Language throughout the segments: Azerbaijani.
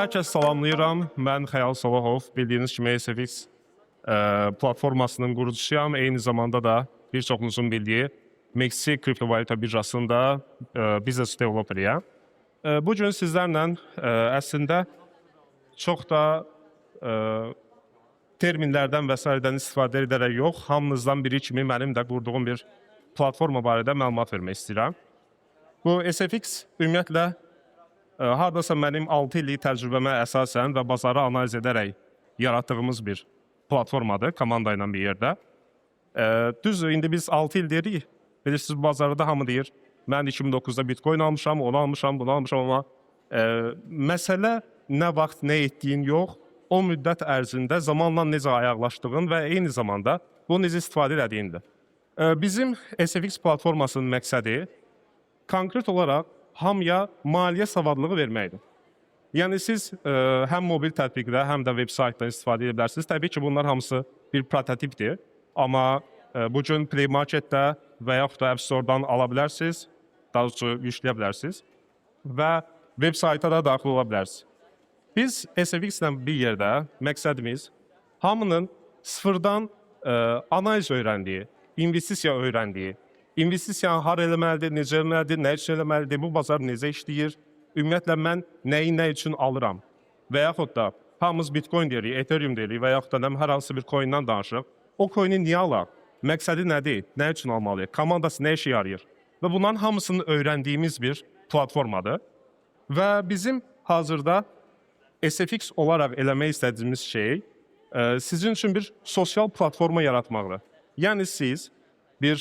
Hər kəs salamlayıram. Mən Xəyal Salahov. Bildiyiniz kimi SFX platformasının qurucusuyam. Eyni zamanda da bir çoxunuzun bildiyi Mexi kriptovalyuta birjasında business developeriyəm. Bu gün sizlərlə əslində çox da terminlərdən və s. istifadə edərək yox, hamınızdan biri kimi mənim də qurduğum bir platforma barədə məlumat vermək istəyirəm. Bu SFX ümumiyyətlə hardasa mənim 6 illik təcrübəmə əsasən və bazarı analiz edərək yaratdığımız bir platformadır, komanda ilə bir yerdə. Düzdür, indi biz 6 il deyirik, bilirsiniz bazarda hamı deyir, mən 2009-da Bitcoin almışam, onu almışam, bunu almışam, amma məsələ nə vaxt, nə etdiyin yox, o müddət ərzində zamanla necə ayaqlaşdığın və eyni zamanda bunu necə istifadə edədiyindir. Bizim SFX platformasının məqsədi konkret olaraq hamıya maliyyə savadlığı verməkdir. Yəni siz həm mobil tətbiqdə, həm də web saytdan istifadə edə bilərsiniz. Təbii ki, bunlar hamısı bir prototipdir. Amma bu gün Play Marketdə və yaxud da App Store-dan ala bilərsiniz, daha doğrusu yükləyə bilərsiniz və web sayta da daxil ola bilərsiniz. Biz SFX ilə bir yerdə məqsədimiz hamının sıfırdan analiz öyrəndiyi, investisiya öyrəndiyi, investisiyanı har eləməlidir, necə eləməlidir, nə üçün eləməlidir, bu bazar necə işləyir, ümumiyyətlə mən nəyi nə üçün alıram və yaxud da hamımız Bitcoin deyirik, Ethereum deyirik və yaxud da hər hansı bir coin'dan danışırıq. O coin'i niyə alaq? Məqsədi nədir? Nə üçün almalıyıq? Komandası nə işə yarayır? Və bunların hamısını öyrəndiyimiz bir platformadır. Və bizim hazırda SFX olaraq eləmək istədiyimiz şey sizin üçün bir sosial platforma yaratmaqdır. Yəni siz bir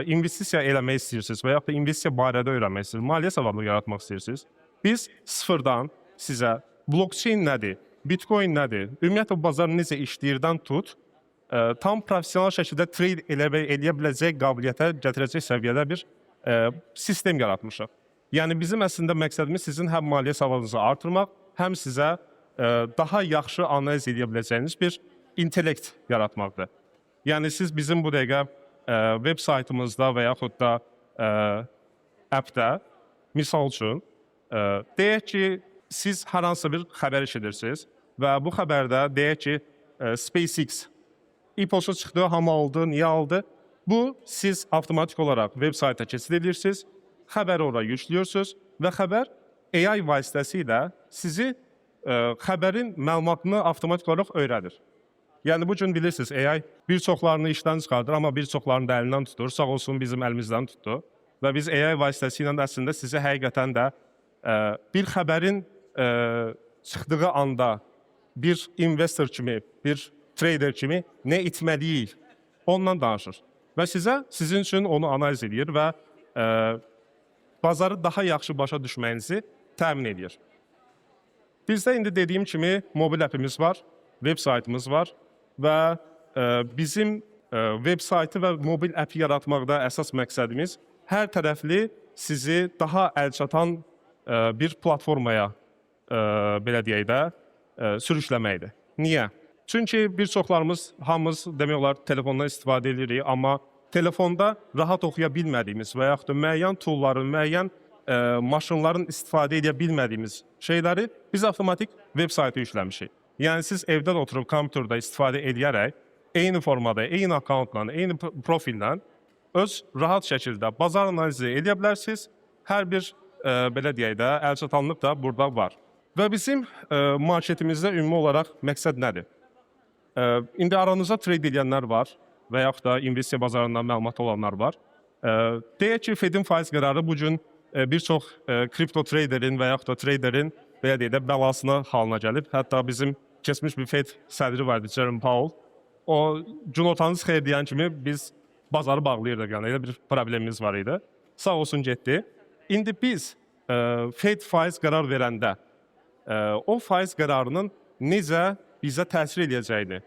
investisiya eləmək istəyirsiniz və yaxud da investisiya barədə öyrənmək istəyirsiniz, maliyyə savadlığı yaratmaq istəyirsiniz. Biz sıfırdan sizə blockchain nədir, Bitcoin nədir, ümumiyyətlə bazar necə işləyirdən tut, tam professional şəkildə trade eləyə biləcək qabiliyyətə gətirəcək səviyyədə bir sistem yaratmışıq. Yəni bizim əslində məqsədimiz sizin həm maliyyə savadınızı artırmaq, həm sizə daha yaxşı analiz edə biləcəyiniz bir intellekt yaratmaqdır. Yəni siz bizim bu dəqiqə web saytımızda və yaxud da appdə, misal üçün, deyək ki, siz hər hansı bir xəbər eşidirsiniz və bu xəbərdə deyək ki, SpaceX IPO-su çıxdı, hamı aldı, niyə aldı? Bu, siz avtomatik olaraq web sayta keçid edirsiniz, xəbəri oraya yükləyirsiniz və xəbər AI vasitəsilə sizi xəbərin məlumatını avtomatik olaraq öyrədir. Yəni bu gün bilirsiniz, AI bir çoxlarını işdən çıxardır, amma bir çoxlarını da əlindən tutur. Sağ olsun bizim əlimizdən tutdu. Və biz AI vasitəsilə əslində sizi həqiqətən də bir xəbərin çıxdığı anda bir investor kimi, bir trader kimi nə etməliyik, ondan danışır. Və sizin üçün onu analiz edir və bazarı daha yaxşı başa düşməyinizi təmin edir. Bizdə indi dediyim kimi mobil appimiz var, web saytımız var. Və bizim web saytı və mobil app yaratmaqda əsas məqsədimiz hər tərəfli sizi daha əlçatan bir platformaya, belə deyək də, sürükləməkdir. Niyə? Çünki bir çoxlarımız, hamımız demək olar telefondan istifadə edirik, amma telefonda rahat oxuya bilmədiyimiz və yaxud da müəyyən toolların, müəyyən maşınların istifadə edə bilmədiyimiz şeyləri biz avtomatik web saytı yükləmişik. Yəni siz evdən oturub kompüterdə istifadə edərək eyni formada, eyni akkauntla, eyni profillə öz rahat şəkildə bazar analizi edə bilərsiniz. Hər bir, belə deyək də, əlçatanlıq da burada var. Və bizim marketimizdə ümumi olaraq məqsəd nədir? İndi aranızda trade edənlər var və yaxud da investisiya bazarından məlumat olanlar var. Deyək ki, Fedin faiz qərarı bugün bir çox kripto traderin və yaxud da traderin belə deyək də, bəlasına halına gəlib. Hətta bizim keçmiş bir Fed sədri vardı, Jerome Powell. O, günortanız xeyir deyən kimi biz bazarı bağlayırdıq, yəni elə bir problemimiz var idi. Sağ olsun getdi. İndi biz Fed faiz qərar verəndə o faiz qərarının necə bizə təsir edəcəyini,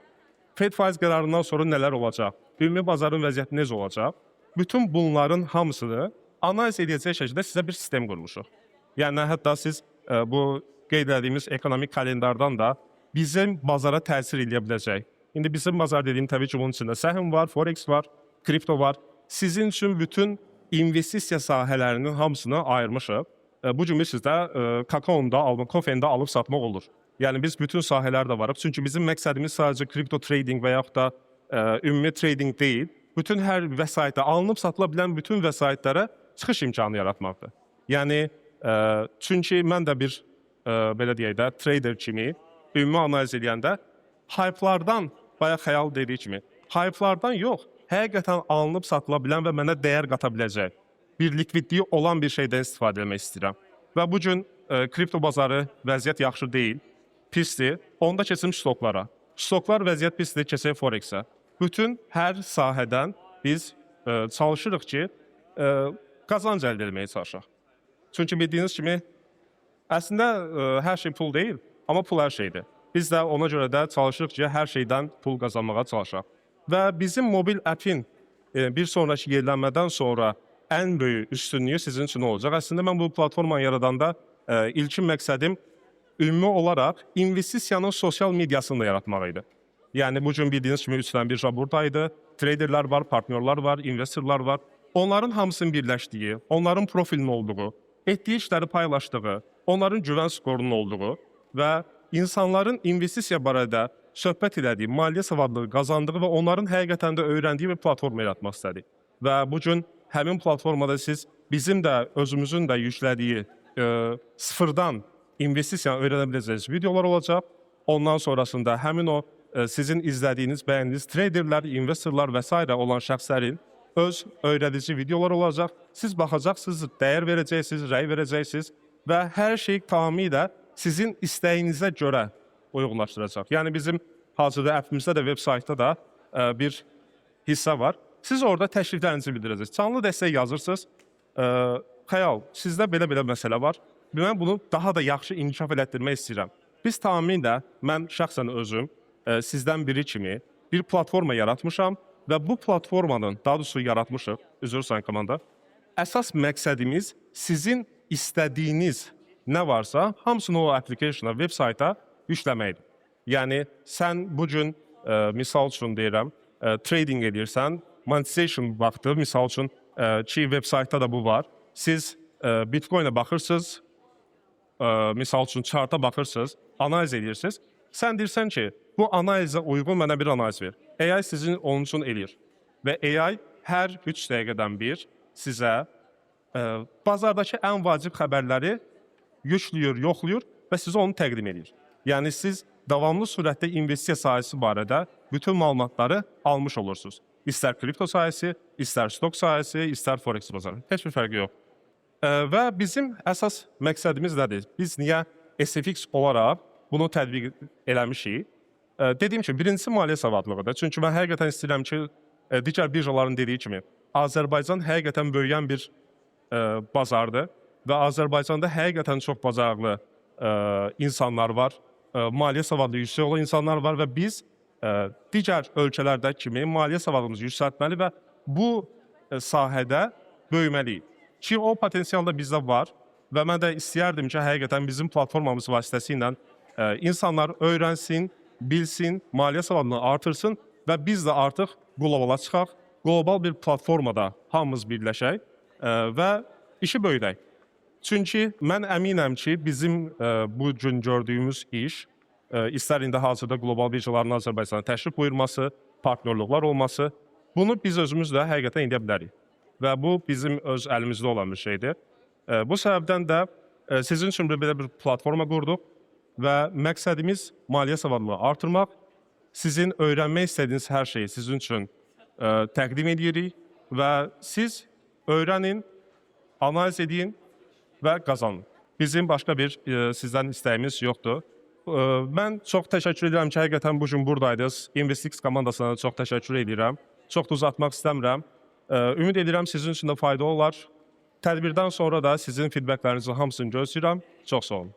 Fed faiz qərarından sonra nələr olacaq, ümumi bazarın vəziyyəti necə olacaq, bütün bunların hamısını analiz edəcək şəkildə sizə bir sistem qurmuşuq. Yəni hətta siz bu qeyd etdiyimiz ekonomik kalendardan da bizim bazara təsir edə biləcək. İndi bizim bazar dediyim təbii ki, bunun içində səhm var, forex var, kripto var. Sizin üçün bütün investisiya sahələrinin hamısını ayırmışıq. bu gün sizdə kakaonda, kofendə alıb satmaq olur. Yəni biz bütün sahələrdə varıq. Çünki bizim məqsədimiz sadəcə kripto trading və yaxud da ümumi trading deyil. Bütün hər vəsaitə, alınıb satıla bilən bütün vəsaitlərə çıxış imkanı yaratmaqdır. Yəni çünki mən də bir belə deyək də trader kimi ümumi analiz edəndə hype'lardan, bayaq xəyal dediyi kimi, hype'lardan yox, həqiqətən alınıb satıla bilən və mənə dəyər qata biləcək bir likvidliyi olan bir şeydən istifadə etmək istəyirəm. Və bu gün kripto bazarı vəziyyət yaxşı deyil, pisdir. Onda keçim stoklara. Stoklar vəziyyət pisdir, keçək Forex-ə. Bütün hər sahədən biz çalışırıq ki, qazanc əldə etməyə çalışaq. Çünki bildiyiniz kimi, əslində hər şey pul deyil, amma pul hər şeydir. Biz də ona görə də çalışırıq ki, hər şeydən pul qazanmağa çalışaq. Və bizim mobil app'in bir sonraki yerlənmədən sonra ən böyük üstünlüyü sizin üçün olacaq. Əslində mən bu platformanı yaradanda ilkin məqsədim ümumi olaraq investisiyanın sosial mediasını da yaratmaq idi. Yəni bu gün bildiyiniz kimi 3 dənə birja buradaydı. Traderlər var, partnyorlar var, investorlar var. Onların hamısının birləşdiyi, onların profilinin olduğu, etdiyi işləri paylaşdığı, onların güvən skorunun olduğu və insanların investisiya barədə söhbət elədiyi, maliyyə savadlığı qazandığı və onların həqiqətən də öyrəndiyi bir platforma yaratmaq istədik. Və bu gün həmin platformada siz bizim də özümüzün də yüklədiyi sıfırdan investisiyanı öyrənə biləcəyiniz videolar olacaq. Ondan sonrasında həmin o sizin izlədiyiniz, bəyəndiyiniz traderlər, investorlar və s. olan şəxslərin öz öyrədici videolar olacaq. Siz baxacaqsınız, dəyər verəcəksiniz, rəy verəcəksiniz və hər şey tamamilə sizin istəyinizə görə uyğunlaşdıracaq. Yəni bizim hazırda appimizdə də, web saytda da bir hissə var. Siz orada təkliflərinizi bildirəcəksiniz. Canlı dəstək yazırsınız. Xəyal, sizdə belə-belə məsələ var. Mən bunu daha da yaxşı inkişaf elətdirmək istəyirəm. Biz tamamilə, mən şəxsən özüm sizdən biri kimi bir platforma yaratmışam və bu platformanın, daha doğrusu yaratmışıq, üzr istəyirəm komanda, əsas məqsədimiz sizin istədiyiniz nə varsa, hamısını o application'a, web sayta yükləməkdir. Yəni, sən bu gün, misal üçün deyirəm, trading edirsən, monetization vaxtı, misal üçün ki, web saytda da bu var. Siz Bitcoin-ə baxırsınız, misal üçün charta baxırsınız, analiz edirsiniz. Sən deyirsən ki, bu analizə uyğun mənə bir analiz ver. AI sizin onun üçün eləyir. Və AI hər 3 dəqiqədən bir sizə bazardakı ən vacib xəbərləri yüklüyür, yoxluyur və sizə onu təqdim edir. Yəni, siz davamlı surətdə investisiya sahəsi barədə bütün məlumatları almış olursunuz. İstər kripto sahəsi, istər stok sahəsi, istər Forex bazarı. Heç bir fərqi yox. Və bizim əsas məqsədimiz nədir? Biz niyə SFX olaraq bunu tətbiq eləmişik? Dediyim kimi, birincisi maliyyə savadlığıdır. Çünki mən həqiqətən istəyirəm ki, digər birjaların dediyi kimi, Azərbaycan həqiqətən böyüyən bir bazardır və Azərbaycanda həqiqətən çox bacarıqlı insanlar var, maliyyə savadlı yüksək olan insanlar var və biz digər ölkələrdə kimi maliyyə savadımızı yüksəltməli və bu sahədə böyüməliyik. Ki, o potensial da bizdə var və mən də istəyərdim ki, həqiqətən bizim platformamız vasitəsilə insanlar öyrənsin, bilsin, maliyyə savadını artırsın və biz də artıq qlobala çıxaq, qlobal bir platformada hamımız birləşək və işi böyüdək. Çünki mən əminəm ki, bizim bu gün gördüyümüz iş, istər indi hazırda qlobal birjaların Azərbaycana təşrif buyurması, partnyorluqlar olması, bunu biz özümüz də həqiqətən edə bilərik. Və bu bizim öz əlimizdə olan bir şeydir. Bu səbəbdən də sizin üçün belə bir platforma qurduq və məqsədimiz maliyyə savadlığını artırmaq, sizin öyrənmək istədiyiniz hər şeyi sizin üçün təqdim edirik və siz öyrənin, analiz edin və qazanın. Bizim başqa bir sizdən istəyimiz yoxdur. Mən çox təşəkkür edirəm ki, həqiqətən bu gün buradaydınız. Investix komandasına da çox təşəkkür edirəm. Çox da uzatmaq istəmirəm. Ümid edirəm sizin üçün də faydalı olar. Tədbirdən sonra da sizin feedbacklərinizi hamısını gözləyirəm. Çox sağ olun.